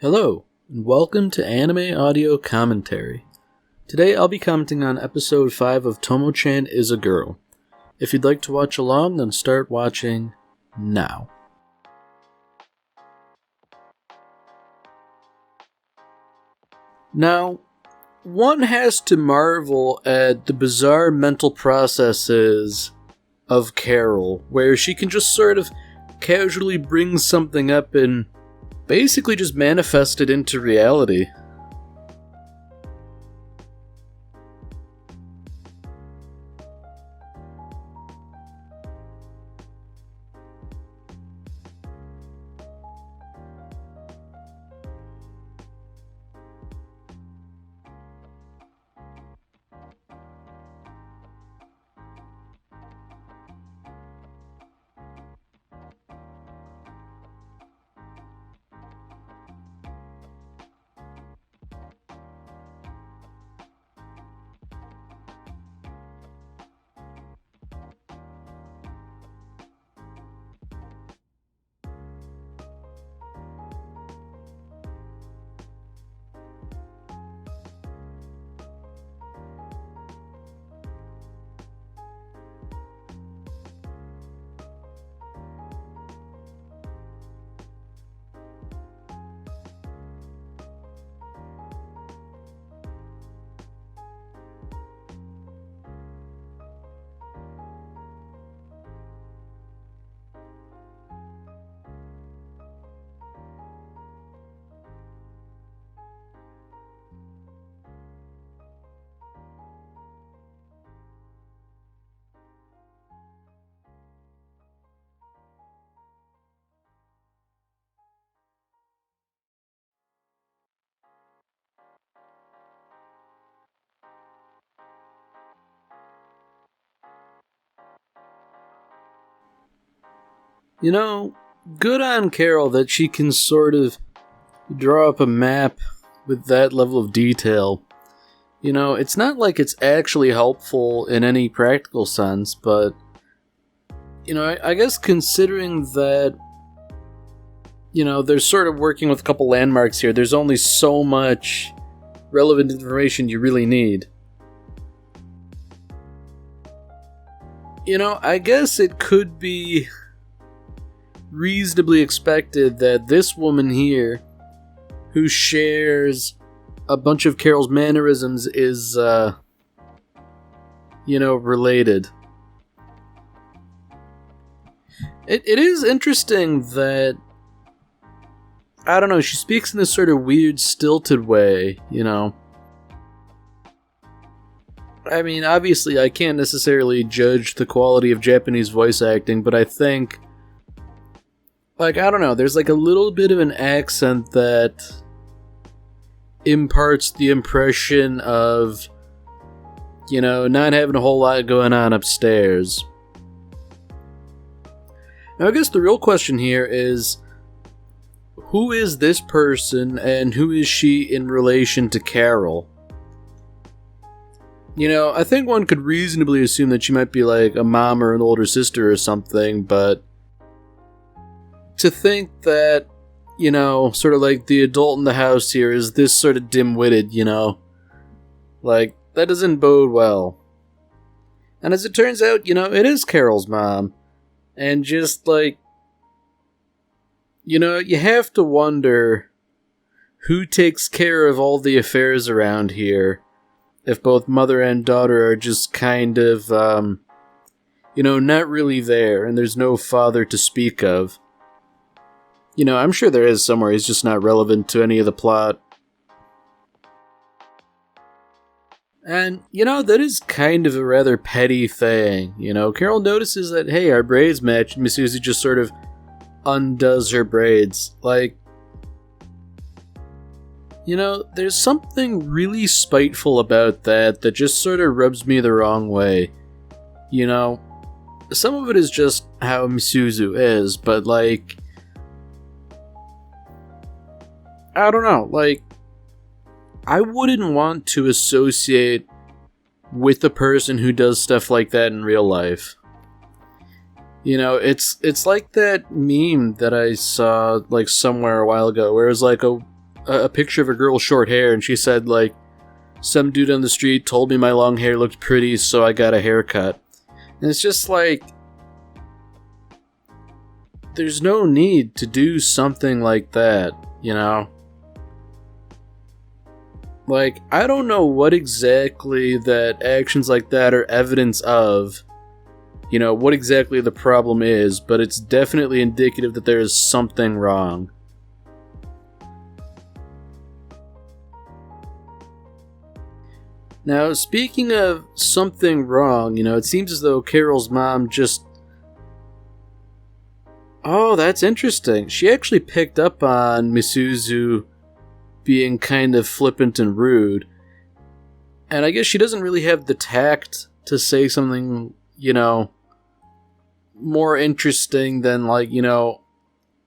Hello, and welcome to Anime Audio Commentary. Today I'll be commenting on episode 5 of Tomo-Chan is a Girl. If you'd like to watch along, then start watching now. Now, one has to marvel at the bizarre mental processes of Carol, where she can just sort of casually bring something up and basically just manifest it into reality. You know, good on Carol that she can sort of draw up a map with that level of detail. You know, it's not like it's actually helpful in any practical sense, but, you know, I guess considering that, you know, they're sort of working with a couple landmarks here, there's only so much relevant information you really need. You know, I guess it could be reasonably expected that this woman here, who shares a bunch of Carol's mannerisms, is, related. It is interesting that, I don't know, she speaks in this sort of weird, stilted way, you know. I mean, obviously, I can't necessarily judge the quality of Japanese voice acting, but I think, like, I don't know, there's like a little bit of an accent that imparts the impression of, you know, not having a whole lot going on upstairs. Now, I guess the real question here is, who is this person and who is she in relation to Carol? You know, I think one could reasonably assume that she might be like a mom or an older sister or something, but to think that, you know, sort of like the adult in the house here is this sort of dim-witted, you know, like, that doesn't bode well. And as it turns out, you know, it is Carol's mom. And just, like, you know, you have to wonder who takes care of all the affairs around here if both mother and daughter are just kind of, you know, not really there and there's no father to speak of. You know, I'm sure there is somewhere, he's just not relevant to any of the plot. And, you know, that is kind of a rather petty thing. You know, Carol notices that, hey, our braids match, and Miss Uzi just sort of undoes her braids. Like, you know, there's something really spiteful about that just sort of rubs me the wrong way. You know, some of it is just how Misuzu is, but, like, I don't know, like, I wouldn't want to associate with a person who does stuff like that in real life. You know, it's like that meme that I saw like somewhere a while ago, where it was like a a picture of a girl with short hair, and she said, like, some dude on the street told me my long hair looked pretty, so I got a haircut. And it's just like, there's no need to do something like that, you know? Like, I don't know what exactly that actions like that are evidence of, you know, what exactly the problem is, but it's definitely indicative that there is something wrong. Now, speaking of something wrong, you know, it seems as though Carol's mom just... Oh, that's interesting. She actually picked up on Misuzu being kind of flippant and rude. And I guess she doesn't really have the tact to say something, you know, more interesting than, like, you know,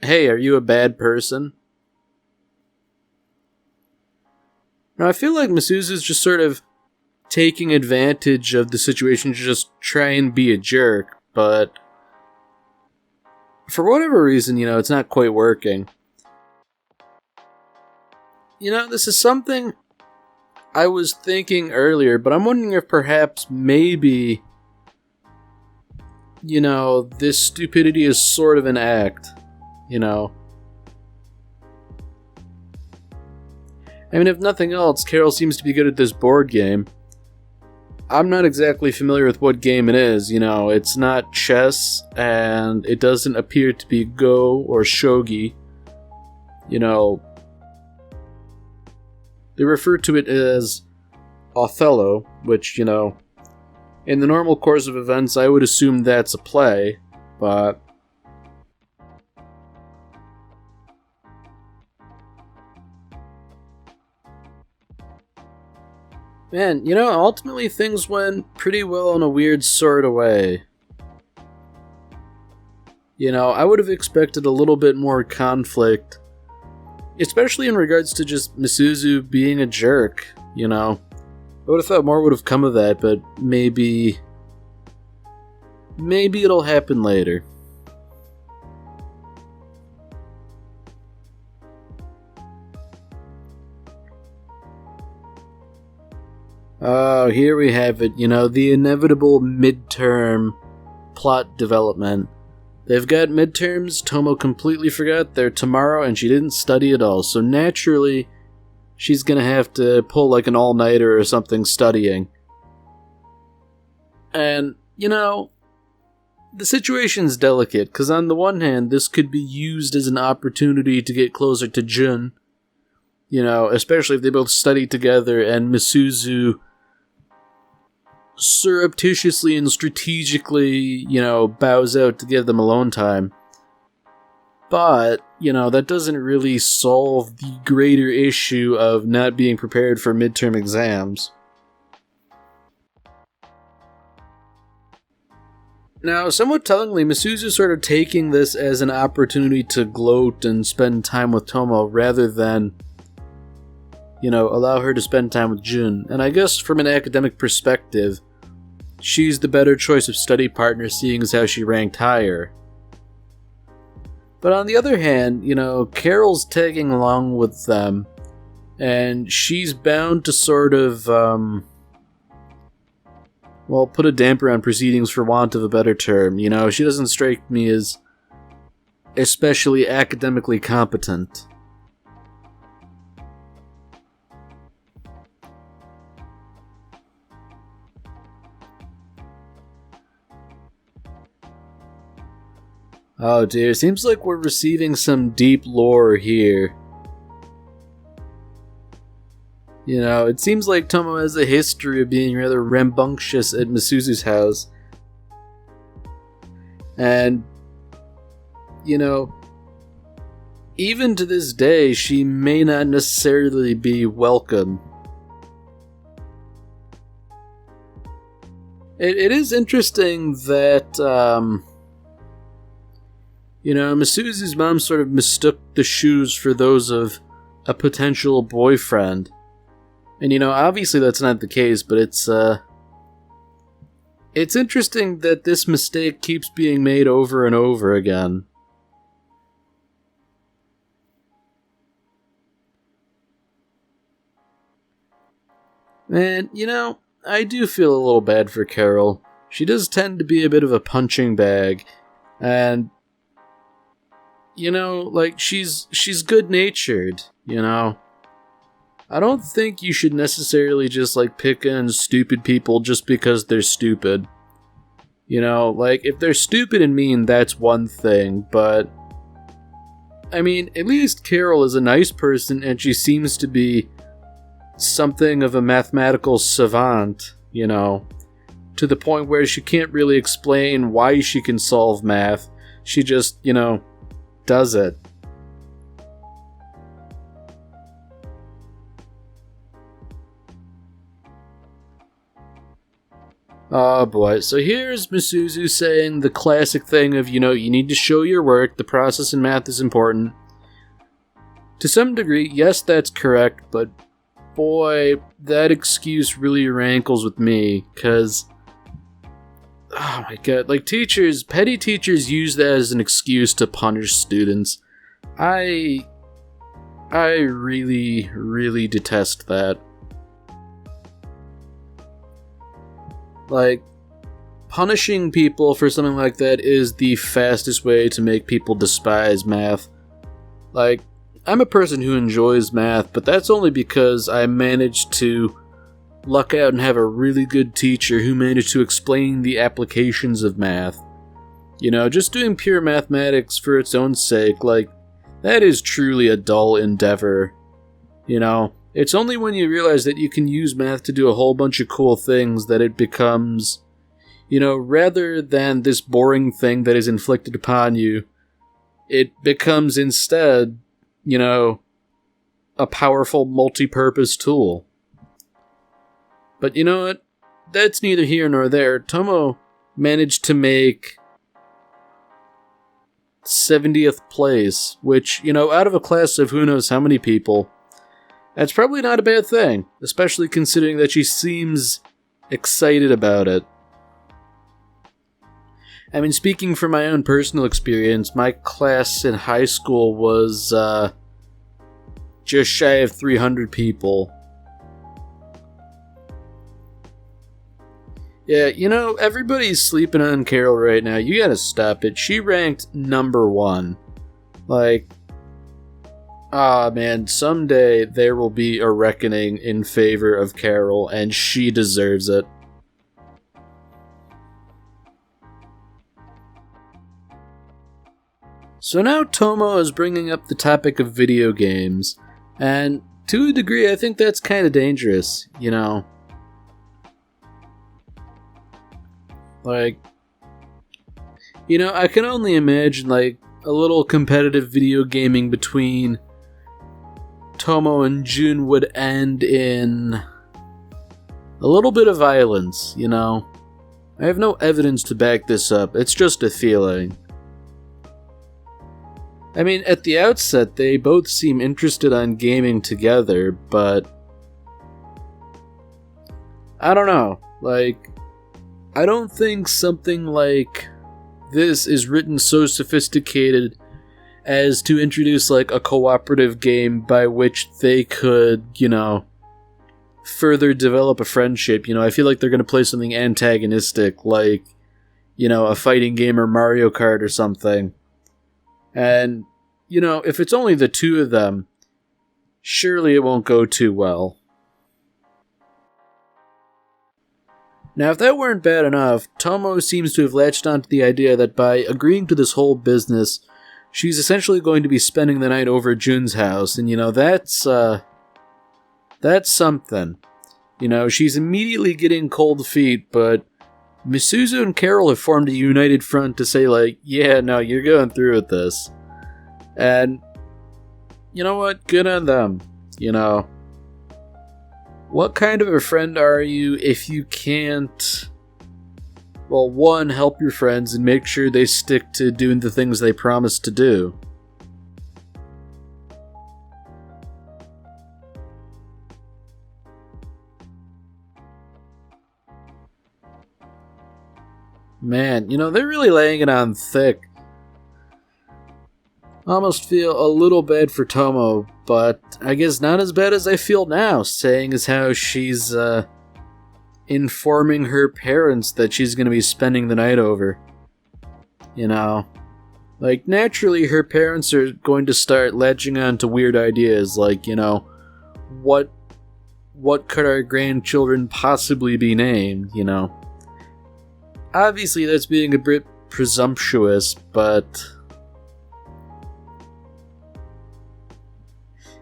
hey, are you a bad person? Now, I feel like Misuzu's just sort of taking advantage of the situation to just try and be a jerk, but for whatever reason, you know, it's not quite working. You know, this is something I was thinking earlier, but I'm wondering if perhaps maybe, you know, this stupidity is sort of an act, you know. I mean, if nothing else, Carol seems to be good at this board game. I'm not exactly familiar with what game it is, you know, it's not chess, and it doesn't appear to be Go or Shogi. You know, they refer to it as Othello, which, you know, in the normal course of events, I would assume that's a play, but... Man, you know, ultimately things went pretty well in a weird sort of way. You know, I would have expected a little bit more conflict, especially in regards to just Misuzu being a jerk, you know. I would have thought more would have come of that, but maybe it'll happen later. Oh, here we have it, you know, the inevitable midterm plot development. They've got midterms, Tomo completely forgot they're tomorrow, and she didn't study at all, so naturally, she's gonna have to pull like an all-nighter or something studying. And, you know, the situation's delicate, because on the one hand, this could be used as an opportunity to get closer to Jun, you know, especially if they both study together and Misuzu surreptitiously and strategically, you know, bows out to give them alone time. But, you know, that doesn't really solve the greater issue of not being prepared for midterm exams. Now, somewhat tellingly, Misuzu's sort of taking this as an opportunity to gloat and spend time with Tomo rather than, you know, allow her to spend time with Jun. And I guess from an academic perspective, she's the better choice of study partner, seeing as how she ranked higher. But on the other hand, you know, Carol's tagging along with them, and she's bound to sort of, well, put a damper on proceedings for want of a better term. You know, she doesn't strike me as especially academically competent. Oh dear, seems like we're receiving some deep lore here. You know, it seems like Tomo has a history of being rather rambunctious at Misuzu's house. And, you know, even to this day, she may not necessarily be welcome. It is interesting that, you know, Misuzu's mom sort of mistook the shoes for those of a potential boyfriend. And, you know, obviously that's not the case, but it's interesting that this mistake keeps being made over and over again. And, I do feel a little bad for Carol. She does tend to be a bit of a punching bag. And, she's good-natured, I don't think you should necessarily just, pick on stupid people just because they're stupid. If they're stupid and mean, that's one thing, but... I mean, at least Carol is a nice person, and she seems to be something of a mathematical savant, to the point where she can't really explain why she can solve math. She just, does it. Oh boy, so here's Misuzu saying the classic thing of, you need to show your work, the process in math is important. To some degree, yes, that's correct, but boy, that excuse really rankles with me, because, oh my god, petty teachers use that as an excuse to punish students. I really, really detest that. Punishing people for something like that is the fastest way to make people despise math. I'm a person who enjoys math, but that's only because I managed to luck out and have a really good teacher who managed to explain the applications of math. Just doing pure mathematics for its own sake, that is truly a dull endeavor. It's only when you realize that you can use math to do a whole bunch of cool things that it becomes, rather than this boring thing that is inflicted upon you, it becomes instead, a powerful multi-purpose tool. But you know what? That's neither here nor there. Tomo managed to make 70th place, which, out of a class of who knows how many people, that's probably not a bad thing, especially considering that she seems excited about it. I mean, speaking from my own personal experience, my class in high school was just shy of 300 people. Yeah, everybody's sleeping on Carol right now. You gotta stop it. She ranked number 1. Man, someday there will be a reckoning in favor of Carol, and she deserves it. So now Tomo is bringing up the topic of video games, and to a degree I think that's kind of dangerous, I can only imagine, a little competitive video gaming between Tomo and Jun would end in a little bit of violence, I have no evidence to back this up, it's just a feeling. I mean, at the outset, they both seem interested on gaming together, but I don't know, I don't think something like this is written so sophisticated as to introduce, a cooperative game by which they could, further develop a friendship. I feel like they're going to play something antagonistic, a fighting game or Mario Kart or something. And, if it's only the two of them, surely it won't go too well. Now, if that weren't bad enough, Tomo seems to have latched onto the idea that by agreeing to this whole business, she's essentially going to be spending the night over at Jun's house, and that's something. She's immediately getting cold feet, but Misuzu and Carol have formed a united front to say, yeah, no, you're going through with this. And, you know what? Good on them, What kind of a friend are you if you can't, well, one, help your friends and make sure they stick to doing the things they promise to do? Man, they're really laying it on thick. I almost feel a little bad for Tomo, but I guess not as bad as I feel now, saying as how she's, informing her parents that she's gonna be spending the night over. You know, like, naturally her parents are going to start latching on to weird ideas, like, you know, what could our grandchildren possibly be named, you know? Obviously that's being a bit presumptuous, but...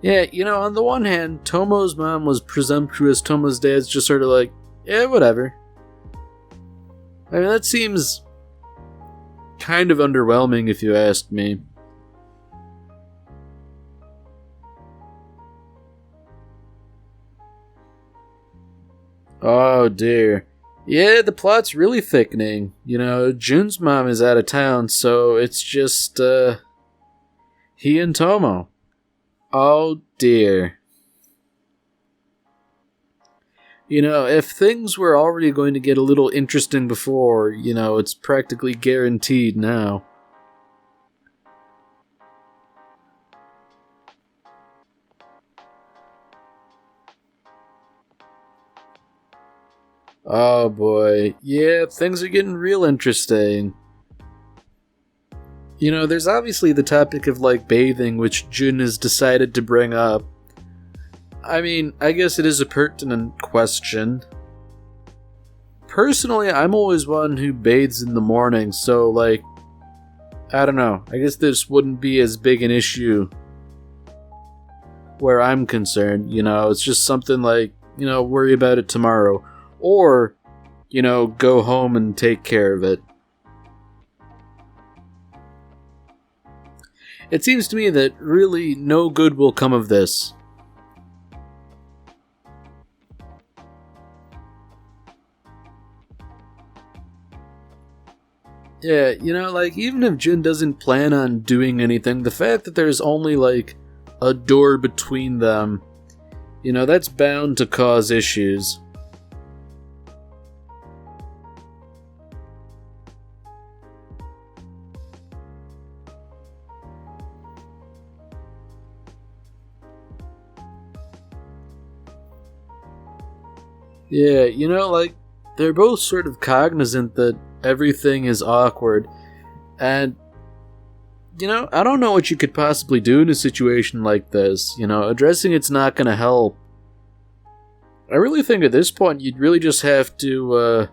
yeah, you know, on the one hand, Tomo's mom was presumptuous, Tomo's dad's just sort of like, yeah, whatever. I mean, that seems kind of underwhelming if you ask me. Oh dear. Yeah, the plot's really thickening. You know, Jun's mom is out of town, so it's just, he and Tomo. Oh dear. You know, if things were already going to get a little interesting before, you know, it's practically guaranteed now. Oh boy, yeah, things are getting real interesting. You know, there's obviously the topic of, like, bathing, which Jun has decided to bring up. I mean, I guess it is a pertinent question. Personally, I'm always one who bathes in the morning, so, like, I don't know. I guess this wouldn't be as big an issue where I'm concerned, you know. It's just something like, you know, worry about it tomorrow. Or, you know, go home and take care of it. It seems to me that really no good will come of this. Yeah, you know, like, even if Jin doesn't plan on doing anything, the fact that there's only, like, a door between them, you know, that's bound to cause issues. Yeah, you know, like, they're both sort of cognizant that everything is awkward, and, you know, I don't know what you could possibly do in a situation like this. You know, addressing it's not gonna help. I really think at this point you'd really just have to,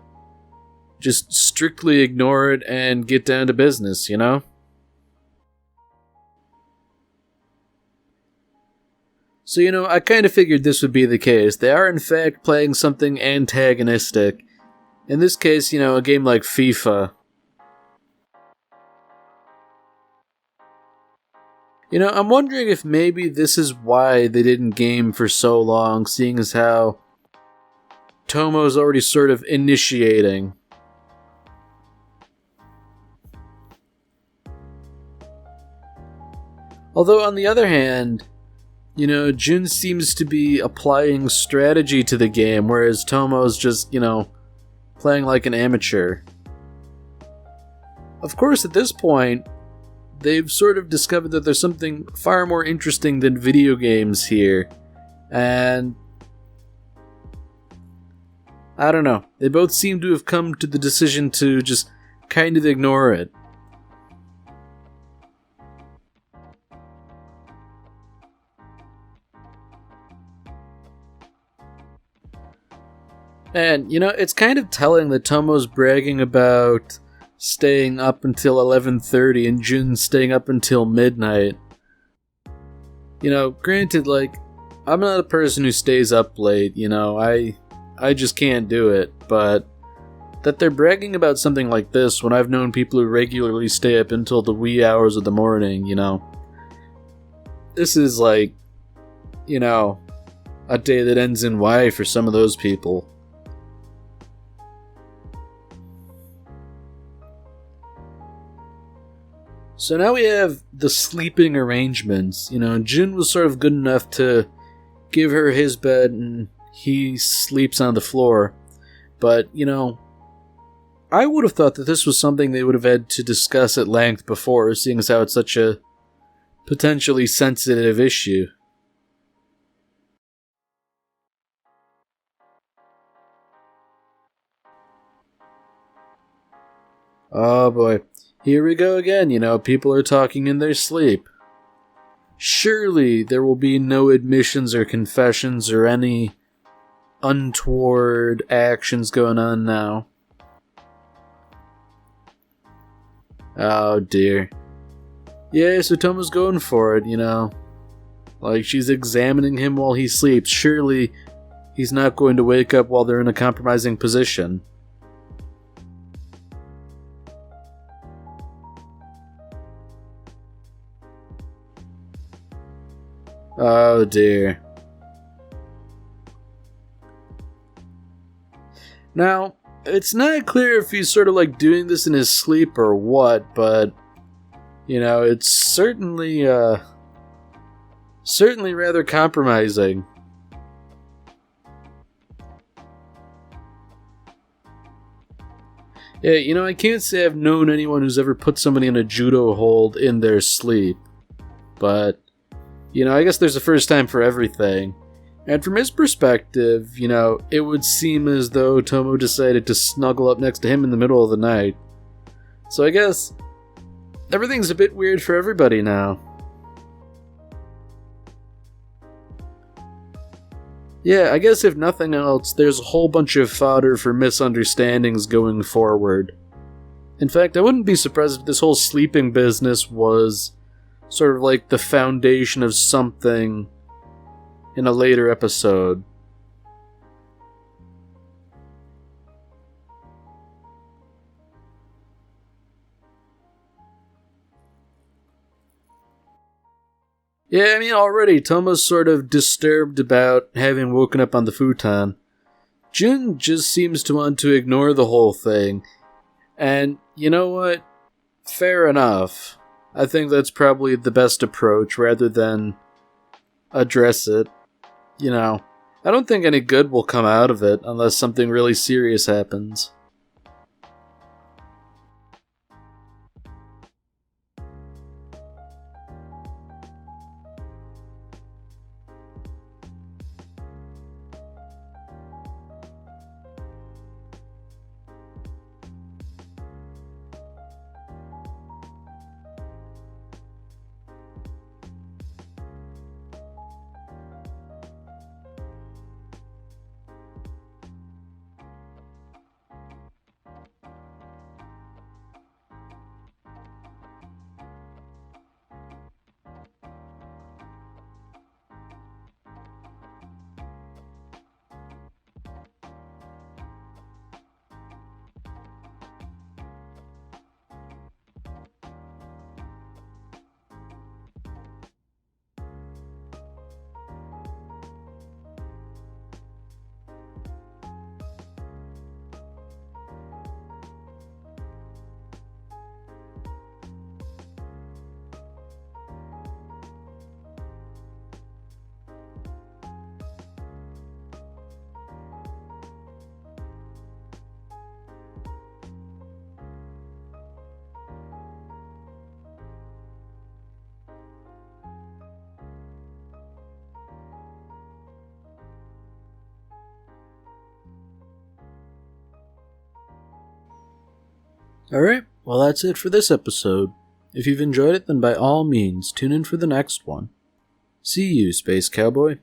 just strictly ignore it and get down to business, you know? So, you know, I kind of figured this would be the case. They are, in fact, playing something antagonistic. In this case, you know, a game like FIFA. You know, I'm wondering if maybe this is why they didn't game for so long, seeing as how Tomo's already sort of initiating. Although, on the other hand, you know, Jun seems to be applying strategy to the game, whereas Tomo's just, you know, playing like an amateur. Of course, at this point, they've sort of discovered that there's something far more interesting than video games here. And I don't know. They both seem to have come to the decision to just kind of ignore it. And, you know, it's kind of telling that Tomo's bragging about staying up until 11:30 and Jun's staying up until midnight. You know, granted, like, I'm not a person who stays up late, you know, I just can't do it, but that they're bragging about something like this when I've known people who regularly stay up until the wee hours of the morning, you know. This is like, you know, a day that ends in Y for some of those people. So now we have the sleeping arrangements. You know, Jun was sort of good enough to give her his bed and he sleeps on the floor. But, you know, I would have thought that this was something they would have had to discuss at length before, seeing as how it's such a potentially sensitive issue. Oh boy, here we go again, people are talking in their sleep. Surely there will be no admissions or confessions or any untoward actions going on now. Oh dear. Yeah, so Tomo's going for it, Like, she's examining him while he sleeps. Surely he's not going to wake up while they're in a compromising position. Oh dear. Now, it's not clear if he's sort of like doing this in his sleep or what, but it's certainly rather compromising. Yeah, I can't say I've known anyone who's ever put somebody in a judo hold in their sleep, but I guess there's a first time for everything. And from his perspective, it would seem as though Tomo decided to snuggle up next to him in the middle of the night. So I guess everything's a bit weird for everybody now. Yeah, I guess if nothing else, there's a whole bunch of fodder for misunderstandings going forward. In fact, I wouldn't be surprised if this whole sleeping business was sort of like the foundation of something in a later episode. Yeah, already Tomo's sort of disturbed about having woken up on the futon. Jun just seems to want to ignore the whole thing. And you know what? Fair enough. I think that's probably the best approach rather than address it. I don't think any good will come out of it unless something really serious happens. Alright, well that's it for this episode. If you've enjoyed it, then by all means, tune in for the next one. See you, Space Cowboy.